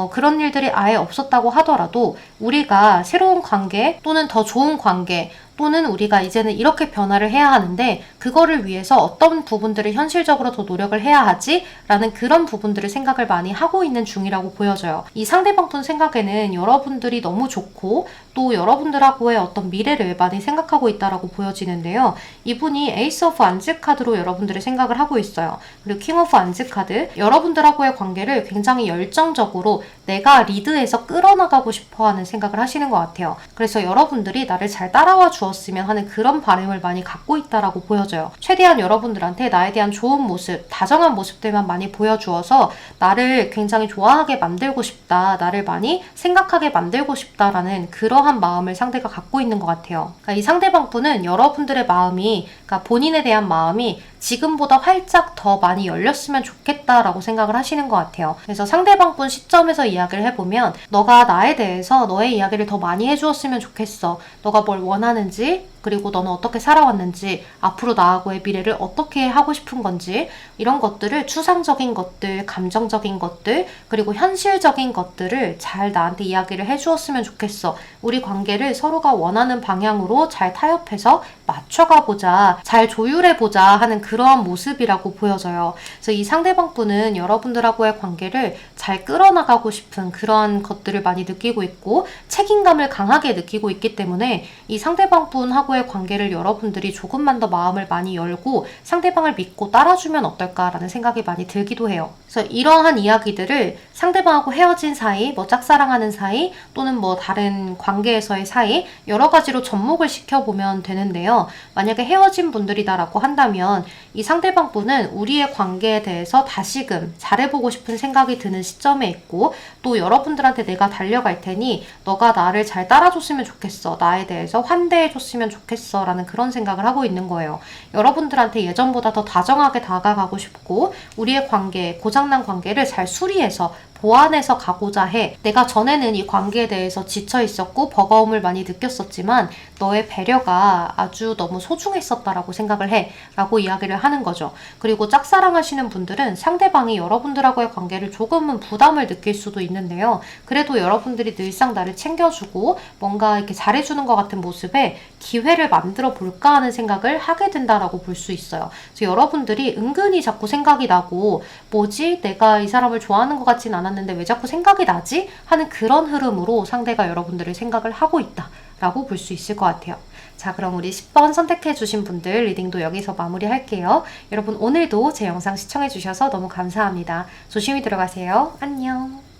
그런 일들이 아예 없었다고 하더라도 우리가 새로운 관계 또는 더 좋은 관계 또는 우리가 이제는 이렇게 변화를 해야 하는데 그거를 위해서 어떤 부분들을 현실적으로 더 노력을 해야 하지? 라는 그런 부분들을 생각을 많이 하고 있는 중이라고 보여져요. 이 상대방 분 생각에는 여러분들이 너무 좋고 또 여러분들하고의 어떤 미래를 많이 생각하고 있다라고 보여지는데요. 이분이 에이스 오브 안즈 카드로 여러분들의 생각을 하고 있어요. 그리고 킹 오브 안즈 카드, 여러분들하고의 관계를 굉장히 열정적으로 내가 리드해서 끌어나가고 싶어하는 생각을 하시는 것 같아요. 그래서 여러분들이 나를 잘 따라와 주었으면 하는 그런 바람을 많이 갖고 있다라고 보여져요. 최대한 여러분들한테 나에 대한 좋은 모습, 다정한 모습들만 많이 보여주어서 나를 굉장히 좋아하게 만들고 싶다, 나를 많이 생각하게 만들고 싶다라는 그러한 마음을 상대가 갖고 있는 것 같아요. 그러니까 이 상대방 분은 여러분들의 마음이, 그러니까 본인에 대한 마음이 지금보다 활짝 더 많이 열렸으면 좋겠다라고 생각을 하시는 것 같아요. 그래서 상대방 분 시점에서 이야기를 해보면 너가 나에 대해서 너의 이야기를 더 많이 해주었으면 좋겠어. 너가 뭘 원하는지, 그리고 너는 어떻게 살아왔는지, 앞으로 나하고의 미래를 어떻게 하고 싶은 건지, 이런 것들을 추상적인 것들, 감정적인 것들, 그리고 현실적인 것들을 잘 나한테 이야기를 해주었으면 좋겠어. 우리 관계를 서로가 원하는 방향으로 잘 타협해서 맞춰가보자, 잘 조율해보자 하는 그러한 모습이라고 보여져요. 그래서 이 상대방 분은 여러분들하고의 관계를 잘 끌어나가고 싶은 그런 것들을 많이 느끼고 있고 책임감을 강하게 느끼고 있기 때문에 이 상대방 분하고의 관계를 여러분들이 조금만 더 마음을 많이 열고 상대방을 믿고 따라주면 어떨까라는 생각이 많이 들기도 해요. 그래서 이러한 이야기들을 상대방하고 헤어진 사이, 뭐 짝사랑하는 사이, 또는 뭐 다른 관계에서의 사이, 여러 가지로 접목을 시켜보면 되는데요. 만약에 헤어진 분들이다라고 한다면 이 상대방 분은 우리의 관계에 대해서 다시금 잘해보고 싶은 생각이 드는 시점에 있고 또 여러분들한테 내가 달려갈 테니 너가 나를 잘 따라줬으면 좋겠어. 나에 대해서 환대해줬으면 좋겠어. 라는 그런 생각을 하고 있는 거예요. 여러분들한테 예전보다 더 다정하게 다가가고 싶고 우리의 관계, 고장난 관계를 잘 수리해서 보완해서 가고자 해. 내가 전에는 이 관계에 대해서 지쳐 있었고 버거움을 많이 느꼈었지만 너의 배려가 아주 너무 소중했었다라고 생각을 해. 라고 이야기를 하는 거죠. 그리고 짝사랑하시는 분들은 상대방이 여러분들하고의 관계를 조금은 부담을 느낄 수도 있는데요. 그래도 여러분들이 늘상 나를 챙겨주고 뭔가 이렇게 잘해주는 것 같은 모습에 기회를 만들어 볼까 하는 생각을 하게 된다라고 볼 수 있어요. 그래서 여러분들이 은근히 자꾸 생각이 나고 뭐지? 내가 이 사람을 좋아하는 것 같진 않았는데 왜 자꾸 생각이 나지? 하는 그런 흐름으로 상대가 여러분들을 생각을 하고 있다 라고 볼 수 있을 것 같아요. 자, 그럼 우리 10번 선택해 주신 분들 리딩도 여기서 마무리할게요. 여러분 오늘도 제 영상 시청해 주셔서 너무 감사합니다. 조심히 들어가세요. 안녕.